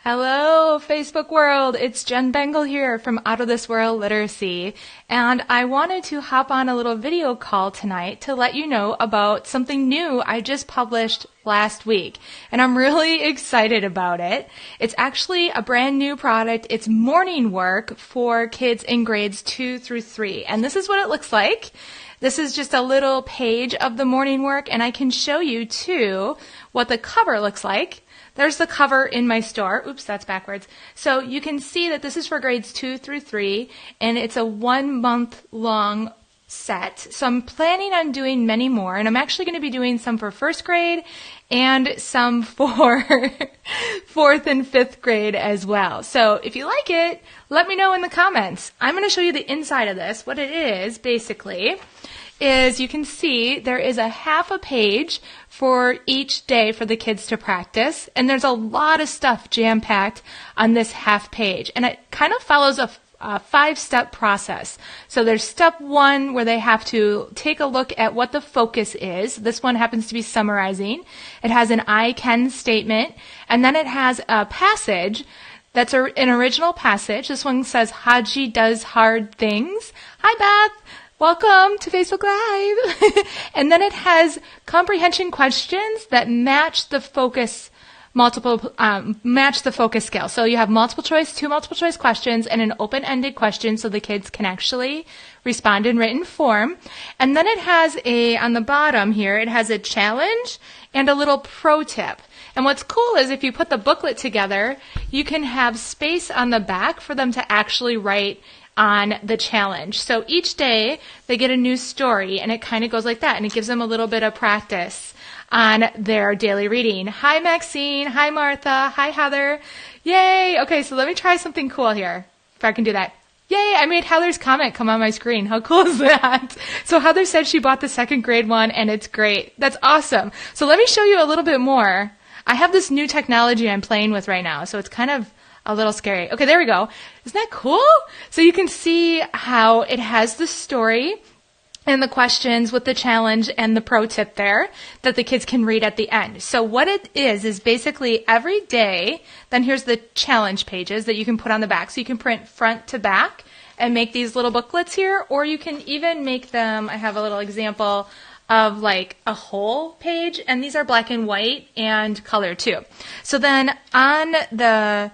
Hello, Facebook world. It's Jen Bengal here from Out of This World Literacy, and I wanted to hop on a little video call tonight to let you know about something new I just published last week, and I'm really excited about it. It's actually a brand new product. It's morning work for kids in grades 2 through 3, and this is what it looks like. This is just a little page of the morning work, and I can show you too what the cover looks like. There's the cover in my store. Oops, that's backwards. So you can see that this is for grades 2 through 3, and it's a 1 month long set. So I'm planning on doing many more, and I'm actually going to be doing some for first grade and some for fourth and fifth grade as well. So if you like it, let me know in the comments. I'm going to show you the inside of this. What it is, basically, is you can see there is a half a page for each day for the kids to practice, and there's a lot of stuff jam-packed on this half page, and it kind of follows a 5-step process. So there's step 1 where they have to take a look at what the focus is. This one happens to be summarizing. It has an I can statement, and then it has a passage that's an original passage. This one says, Haji does hard things. Hi, Beth. Welcome to Facebook Live. And then it has comprehension questions that match the focus scale. So you have multiple choice, 2 multiple choice questions, and an open-ended question so the kids can actually respond in written form. And then it has on the bottom here, it has a challenge and a little pro tip. And what's cool is if you put the booklet together, you can have space on the back for them to actually write on the challenge. So each day they get a new story, and it kind of goes like that, and it gives them a little bit of practice on their daily reading. Hi, Maxine. Hi, Martha. Hi, Heather. Yay. Okay, so let me try something cool here, if I can do that. Yay, I made Heather's comment come on my screen. How cool is that? So Heather said she bought the second grade one, and it's great. That's awesome. So let me show you a little bit more. I have this new technology I'm playing with right now, so it's kind of a little scary. Okay, there we go. Isn't that cool? So you can see how it has the story and the questions with the challenge and the pro tip there that the kids can read at the end. So what it is basically every day, then here's the challenge pages that you can put on the back. So you can print front to back and make these little booklets here, or you can even make them, I have a little example of like a whole page, and these are black and white and color too. So then on the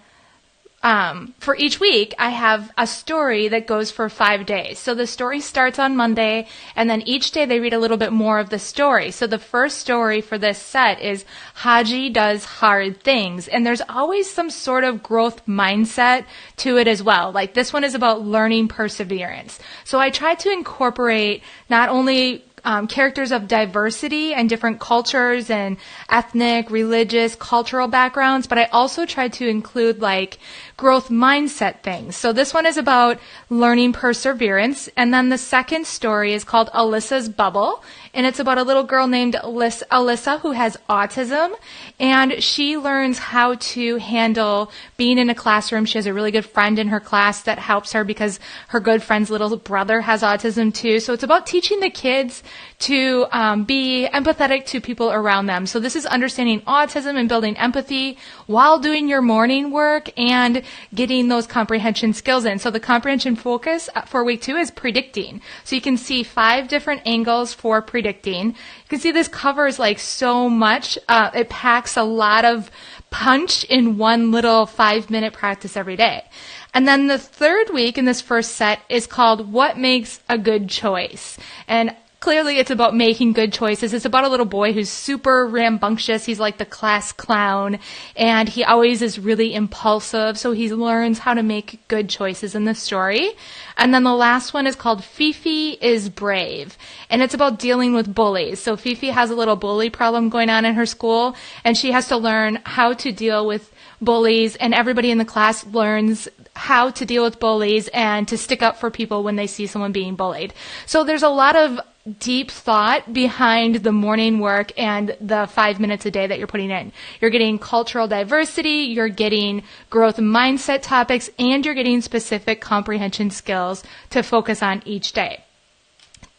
for each week, I have a story that goes for 5 days. So the story starts on Monday, and then each day they read a little bit more of the story. So the first story for this set is Haji does hard things. And there's always some sort of growth mindset to it as well. Like this one is about learning perseverance. So I try to incorporate not only characters of diversity and different cultures and ethnic, religious, cultural backgrounds, but I also tried to include like growth mindset things. So this one is about learning perseverance, and then the second story is called Alyssa's Bubble, and it's about a little girl named Alyssa who has autism, and she learns how to handle being in a classroom. She has a really good friend in her class that helps her because her good friend's little brother has autism too. So it's about teaching the kids to be empathetic to people around them. So this is understanding autism and building empathy while doing your morning work and getting those comprehension skills in. So the comprehension focus for week 2 is predicting. So you can see 5 different angles for predicting. You can see this covers like so much. It packs a lot of punch in one little 5-minute practice every day. And then the third week in this first set is called What Makes a Good Choice? And clearly it's about making good choices. It's about a little boy who's super rambunctious. He's like the class clown, and he always is really impulsive, so he learns how to make good choices in the story. And then the last one is called Fifi is Brave, and it's about dealing with bullies. So Fifi has a little bully problem going on in her school, and she has to learn how to deal with bullies, and everybody in the class learns how to deal with bullies and to stick up for people when they see someone being bullied. So there's a lot of deep thought behind the morning work and the 5 minutes a day that you're putting in. You're getting cultural diversity, you're getting growth mindset topics, and you're getting specific comprehension skills to focus on each day.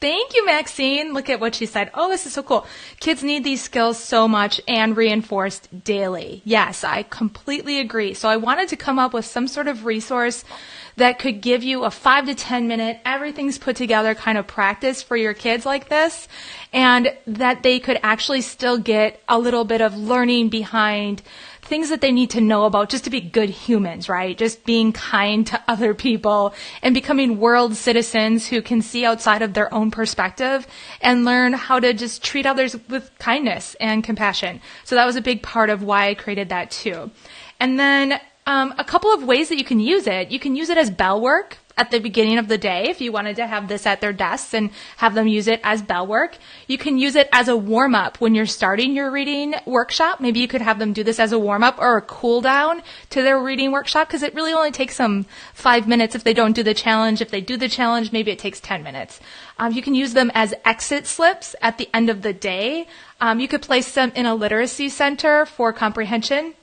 Thank you, Maxine. Look at what she said. Oh, this is so cool. Kids need these skills so much and reinforced daily. Yes, I completely agree. So I wanted to come up with some sort of resource that could give you a 5 to 10 minute, everything's put together kind of practice for your kids like this, and that they could actually still get a little bit of learning behind things that they need to know about just to be good humans, right? Just being kind to other people and becoming world citizens who can see outside of their own perspective and learn how to just treat others with kindness and compassion. So that was a big part of why I created that too. And then a couple of ways that you can use it. You can use it as bell work at the beginning of the day if you wanted to have this at their desks and have them use it as bell work. You can use it as a warm-up when you're starting your reading workshop. Maybe you could have them do this as a warm-up or a cool down to their reading workshop, because it really only takes them 5 minutes if they don't do the challenge. If they do the challenge, maybe it takes 10 minutes. You can use them as exit slips at the end of the day. You could place them in a literacy center for comprehension.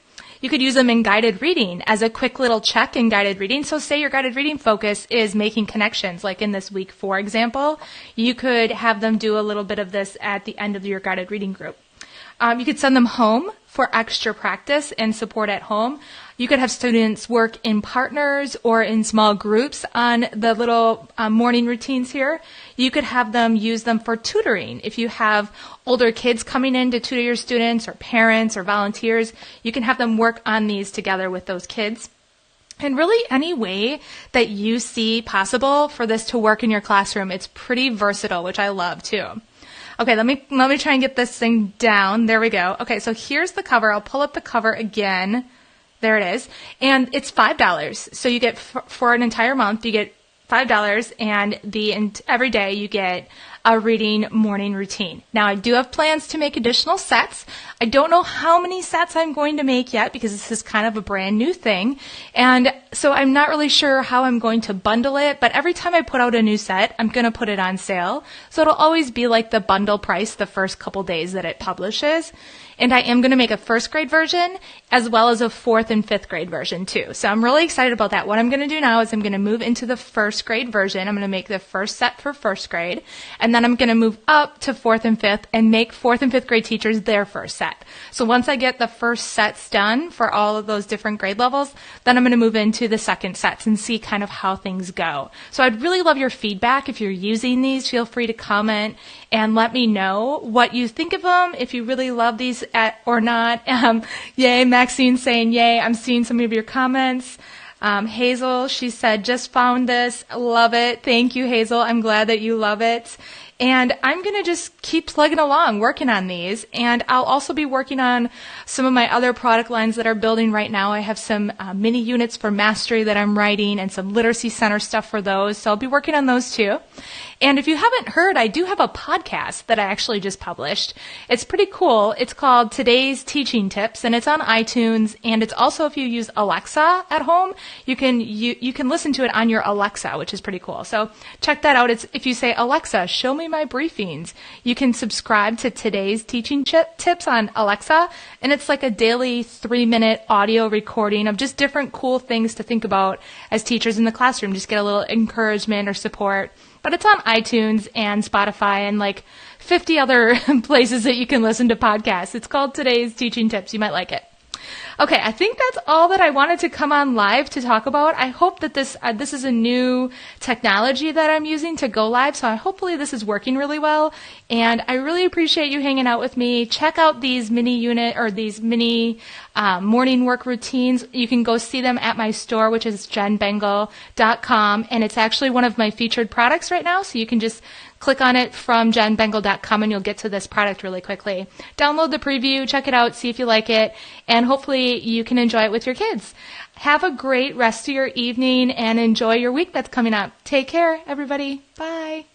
You could use them in guided reading as a quick little check in guided reading. So say your guided reading focus is making connections, like in this week 4 example, you could have them do a little bit of this at the end of your guided reading group. You could send them home for extra practice and support at home. You could have students work in partners or in small groups on the little morning routines here. You could have them use them for tutoring. If you have older kids coming in to tutor your students, or parents or volunteers, you can have them work on these together with those kids. And really any way that you see possible for this to work in your classroom. It's pretty versatile, which I love too. Okay, let me try and get this thing down. There we go. Okay, so here's the cover. I'll pull up the cover again. There it is. And it's $5. So you get, for an entire month, you get $5, and every day you get a reading morning routine. Now, I do have plans to make additional sets. I don't know how many sets I'm going to make yet, because this is kind of a brand new thing. And so I'm not really sure how I'm going to bundle it, but every time I put out a new set, I'm going to put it on sale. So it'll always be like the bundle price the first couple days that it publishes. And I am going to make a first grade version as well as a 4th and 5th grade version too. So I'm really excited about that. What I'm going to do now is I'm going to move into the first grade version. I'm going to make the first set for first grade, and then I'm going to move up to 4th and 5th and make 4th and 5th grade teachers their first set. So once I get the first sets done for all of those different grade levels, then I'm going to move into the second sets and see kind of how things go. So I'd really love your feedback. If you're using these, feel free to comment and let me know what you think of them, if you really love these or not. Yay, Maxine saying yay. I'm seeing some of your comments. Hazel, she said, just found this. Love it. Thank you, Hazel. I'm glad that you love it. And I'm going to just keep plugging along, working on these. And I'll also be working on some of my other product lines that are building right now. I have some mini units for mastery that I'm writing and some literacy center stuff for those. So I'll be working on those too. And if you haven't heard, I do have a podcast that I actually just published. It's pretty cool. It's called Today's Teaching Tips, and it's on iTunes. And it's also, if you use Alexa at home, you can listen to it on your Alexa, which is pretty cool. So check that out. It's if you say, Alexa, show me my briefings, you can subscribe to Today's Teaching Tips on Alexa, and it's like a daily 3-minute audio recording of just different cool things to think about as teachers in the classroom. Just get a little encouragement or support. But it's on iTunes and Spotify and like 50 other places that you can listen to podcasts. It's called Today's Teaching Tips. You might like it. Okay, I think that's all that I wanted to come on live to talk about. I hope that this is a new technology that I'm using to go live, so hopefully this is working really well. And I really appreciate you hanging out with me. Check out these mini morning work routines. You can go see them at my store, which is jenbengal.com, and it's actually one of my featured products right now, so you can just click on it from jenbengal.com and you'll get to this product really quickly. Download the preview, check it out, see if you like it, and hopefully you can enjoy it with your kids. Have a great rest of your evening and enjoy your week that's coming up. Take care, everybody. Bye.